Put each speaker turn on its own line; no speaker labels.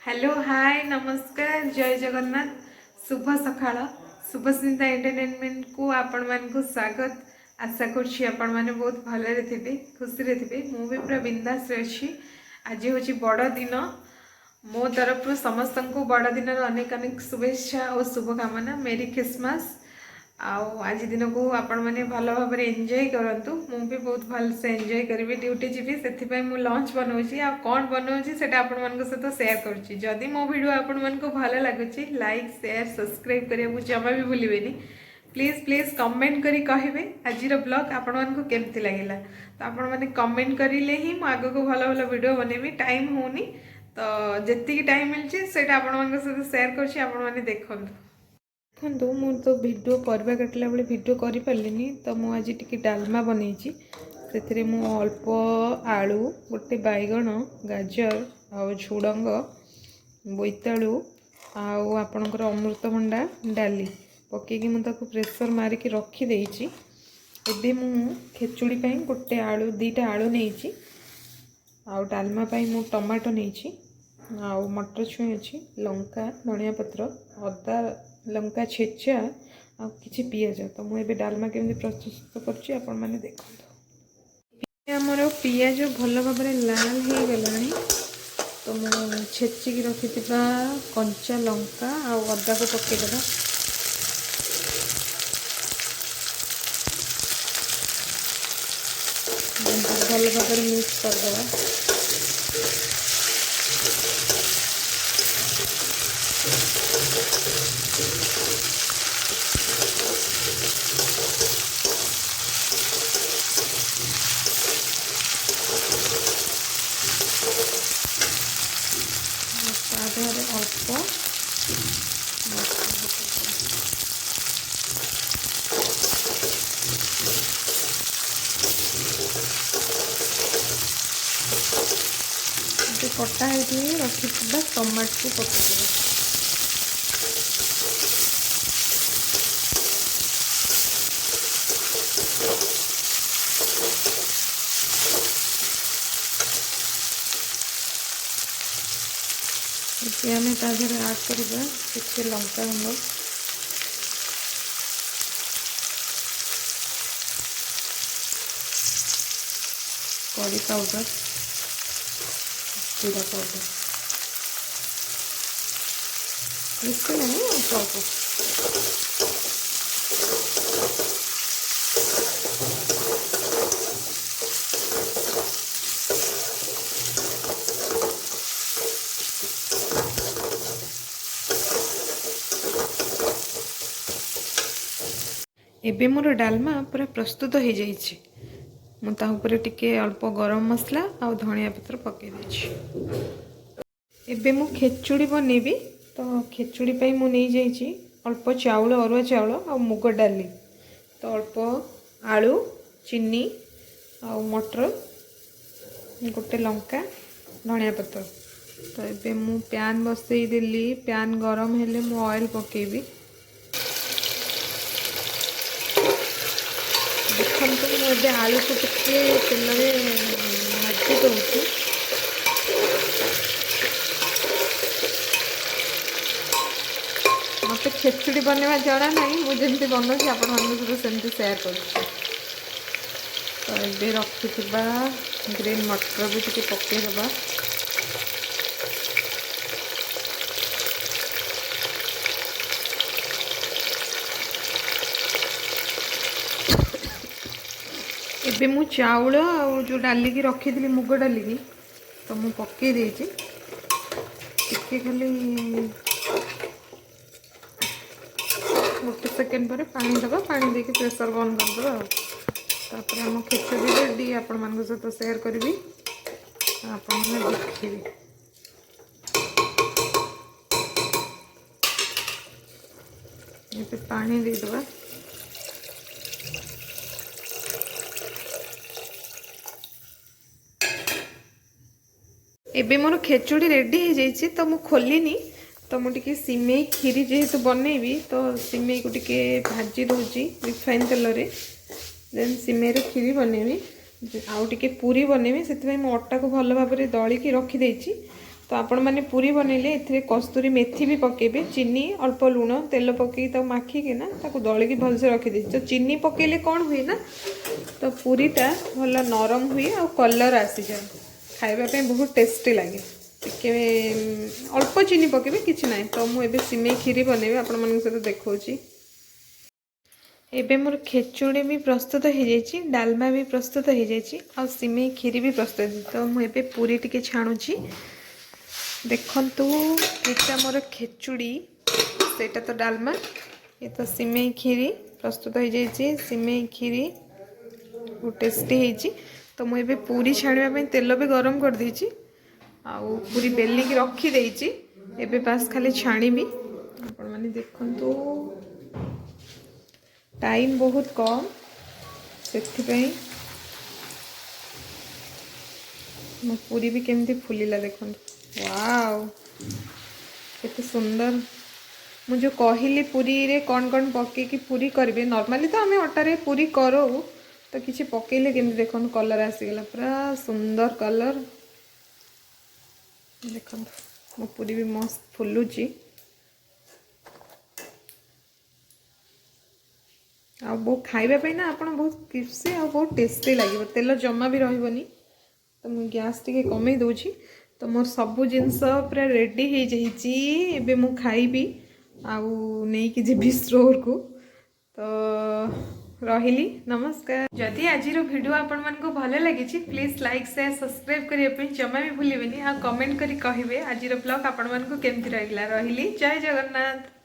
Hello hi नमस्कार जय जगन्नाथ शुभ सकाळ शुभस्मिता एंटरटेनमेंट को आपण मान को स्वागत। आशा करुँची आपण मैंने बहुत भलरे थे खुशी थे मुझे पूरा बिंदास अच्छी। आज हूँ बड़ दिन मो तरफ समस्त को बड़ दिन अनेक अनेक शुभेच्छा और शुभकामना। मेरी क्रिसमस आज दिन को आपण मैंने भल भाव एंजॉय करंतु मु भी बहुत भल से एंजॉय करी ड्यूटी जीवी से मुझे लंच बनाऊँगी आ कौन बनाऊँगी से आपण मान सहित सेयार करुँची। जदि मो वीडियो आपण मान को भल लगुच लाइक शेयर सब्सक्राइब करने जमा भी भूलें। प्लीज प्लीज कमेंट करी कहे आज ब्लॉग आपण मान को केमती लगिला तो आपण मैंने कमेंट करें ही आग को भल भल वीडियो बनैबी। टाइम होनी तो जी टाइम मिलছে सेटा आपण मान सहित सेयार करछि आपण माने देखंतु। देखो मु तो वीडियो परवा काटला बेले वीडियो करि पारलिनी तो मु आज टिके डालमा बनैछि। से मु अल्प आलू गोटे बैगण गाजर आ झुडंग बोईतालू आपणकर अमृतभंडा डाली पकईकि मुझे प्रेसर मारिकी रखीदे। एबे मु खेचुड़ी पाई गोटे आलू दीटा आलू नहीं आ डालमा पाई मु टमाटो नहीं आ मटर छुई अच्छी लंका धनिया पत्र अदा लंका छेचा आ किछि पियाज। तो मुझे डालमा केमि प्रस्तुत करछि आपण माने देखंतु। हमर पियाज भल भाव लाल हो गलानी तो मु छेचिकी रखिथिबा कंचा लंका आ अदा को पकेइदेबा। भल भाव मिक्स करदेबा। अल्प कटा है रखी टमाट को पकड़ आम तादेह आड करवा किसी लंका गुंड करी पाउडर जीरा पाउडर बेसि नहीं अल्प एबे मोर डालमा पूरा प्रस्तुत हो जाइए। मुझे टिके अल्प गरम मसला आ धनिया पत्र पकई देछि। एबे मु खेचुड़ी बनैबी तो खेचुड़ी पाई मु नहीं जाइए अल्प चाउल अरुआ चाउल आ मुग डाली तो अल्प आलू चीनी आ मटर गोटे लंका धनिया पत्र। तो एबे मु पैन बसई देली पैन गरम हेले मु ऑयल पकेबी। देखो मुझे आलू को टिके तेल भाजी दूसरी मत खेचुड़ी बनवा जना ना मुझे बनाऊँ आप सेमती सेयार कर। तो ये रखि ग्रीन मटर भी टी पकईदबा। एबे मु चाउल जो डाली की रखी थी मुग डाली की तो मु पकई देछि टिके खाली गोटे सेकेंड पर पानी दबा पानी देके प्रेशर बंद कर दबा। तापर हम खिचड़ी रेडी आपण मान सहित शेयर करी आपण देखिए। ये पानी दे दबा। एबे मोर खेचुड़ी रेडी हो जाइए तो मु खोलिनी तो मुझे सिमेई खीरी जेहेतु बनैबी तो सिमेई को टिके भाजी दूसरी रिफाइन तेल देन सिमेई खीरी बनैबी आउ टिके पूरी बनैबी से अटा को भल भाव दलिकी रखीदे तो आपण मैंने पूरी बनइले ए कस्तूरी मेथी भी पकेबे चीनी अल्प लुण तेल पकई माखिकी ना दलिकी भलसे रखिदे तो चीनी पकेले कौन हुए ना तो पूरीटा भल नरम हुए और कलर आसी जाए खाइबा बहुत टेस्टी लगे टिके अल्प चीनी पकेबे किछि ना तो मुझे सिमेई खीरी बनइबे आपण मन सहित देखौची। एबे मोर खेचुड़ी भी प्रस्तुत हो जाइए डालमा भी प्रस्तुत हो जाइए और सिमेई खीरी भी प्रस्तुत तो मुझे पूरी टिके छाणुची देखंतु एटा मोर खेचुड़ी सेटा तो डालमा ये तो सिमेई खीरी प्रस्तुत हो जाइए सिमेई खीरी बहुत टेस्टी होइची तो मुझे पूरी छाणिबा तेल भी गरम कर देइची आउ पूरी बेलिकी रखी देइची एबे पास खाली छाणीबी आपण माने देखंतु टाइम बहुत कम से मो पूरी भी केमती फुलिला देखो वाव केते सुंदर मुझे कहली पूरी रे कौन कौन पकईकि पूरी करेंगे नॉर्मली तो आम अटारे पूरी करो तो किसी पकईले केमती देखो कलर आसीगला पूरा सुंदर कलर देखो मो पूरी भी मस्त फुलुची आ बहुत खाइबा ना आप बहुत क्रिस्पी आ बहुत टेस्टी लगे तेल जमा भी रही तो मुझे गैस टी कमे दूची तो मोर सबू जिनस पूरा रेडी हो जाइए मु खाइबी आउ नहीं कि जीवी स्टोर को तो रही नमस्कार। जदि आज वीडियो आपण मानको भल लगी प्लीज लाइक शेयर सब्सक्राइब करने जमा भी भूलें आ कमेंट करी कहिबे आज ब्लॉग आपण मानको केमती रहिला रही जय जगन्नाथ।